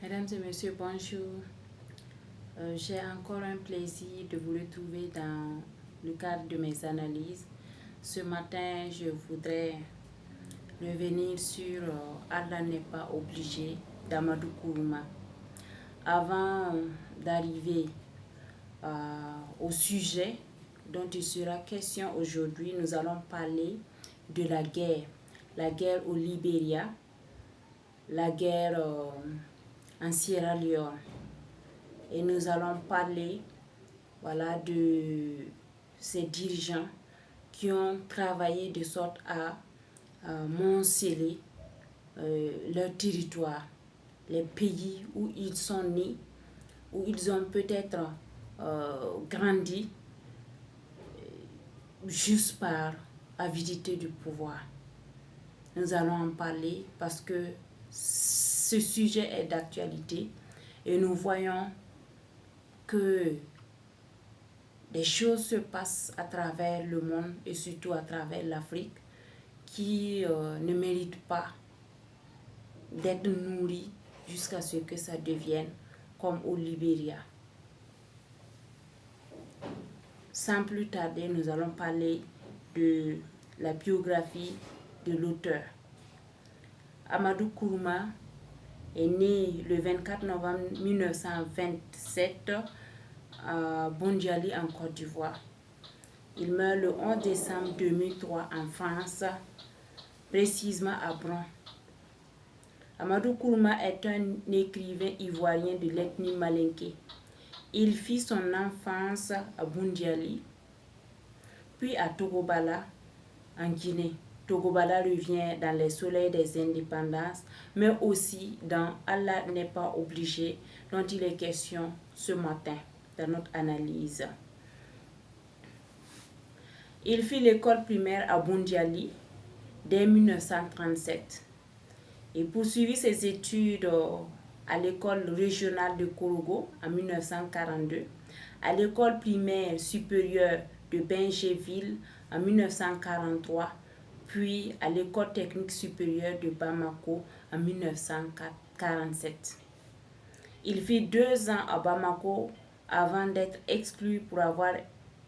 Mesdames et messieurs, bonjour. J'ai encore un plaisir de vous retrouver dans le cadre de mes analyses. Ce matin, je voudrais revenir sur Allah n'est pas obligé d'Amadou Kourouma. Avant d'arriver au sujet dont il sera question aujourd'hui, nous allons parler de la guerre au Libéria, la guerre en Sierra Leone. Et nous allons parler de ces dirigeants qui ont travaillé de sorte à monceler leur territoire, les pays où ils sont nés, où ils ont peut-être grandi juste par avidité du pouvoir. Nous allons en parler parce que ce sujet est d'actualité et nous voyons que des choses se passent à travers le monde et surtout à travers l'Afrique qui ne méritent pas d'être nourries jusqu'à ce que ça devienne comme au Libéria. Sans plus tarder, nous allons parler de la biographie de l'auteur. Amadou Kourouma est né le 24 novembre 1927 à Bondjali en Côte d'Ivoire. Il meurt le 11 décembre 2003 en France, précisément à Bron. Amadou Kourouma est un écrivain ivoirien de l'ethnie malinké. Il fit son enfance à Bondjali, puis à Togobala, en Guinée. Togobala revient dans les soleils des indépendances, mais aussi dans Allah n'est pas obligé, dont il est question ce matin dans notre analyse. Il fit l'école primaire à Bondjali dès 1937 et poursuivit ses études à l'école régionale de Korogo en 1942, à l'école primaire supérieure de Bingéville en 1943, puis à l'école technique supérieure de Bamako en 1947. Il fit 2 ans à Bamako avant d'être exclu pour avoir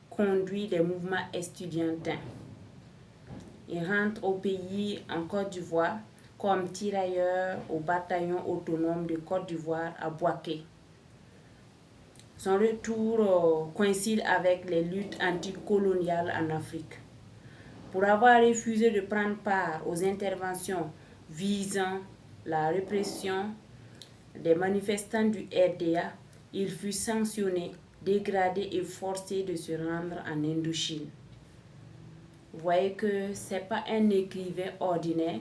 conduit des mouvements estudiantins. Il rentre au pays en Côte d'Ivoire comme tirailleur au bataillon autonome de Côte d'Ivoire à Bouaké. Son retour coïncide avec les luttes anticoloniales en Afrique. Pour avoir refusé de prendre part aux interventions visant la répression des manifestants du RDA, il fut sanctionné, dégradé et forcé de se rendre en Indochine. Vous voyez que ce n'est pas un écrivain ordinaire,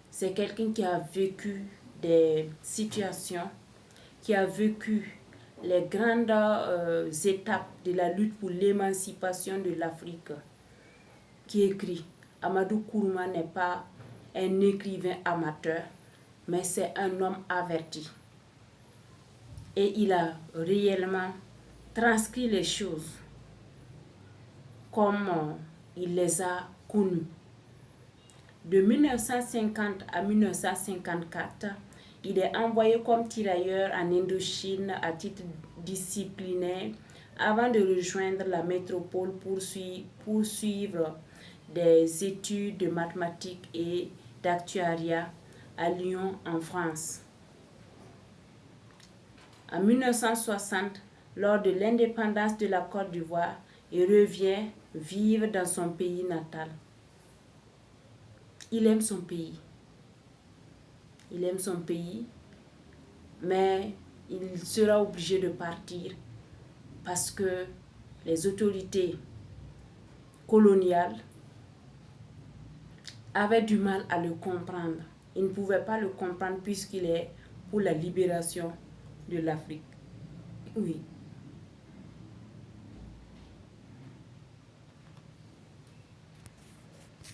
c'est quelqu'un qui a vécu des situations, qui a vécu les grandes étapes de la lutte pour l'émancipation de l'Afrique, qui écrit. Amadou Kourouma n'est pas un écrivain amateur, mais c'est un homme averti. Et il a réellement transcrit les choses comme il les a connues. De 1950 à 1954, il est envoyé comme tirailleur en Indochine à titre disciplinaire avant de rejoindre la métropole pour suivre des études de mathématiques et d'actuariat à Lyon en France. En 1960, lors de l'indépendance de la Côte d'Ivoire, il revient vivre dans son pays natal. Il aime son pays. Il aime son pays, mais il sera obligé de partir parce que les autorités coloniales avaient du mal à le comprendre. Ils ne pouvaient pas le comprendre puisqu'il est pour la libération de l'Afrique. Oui,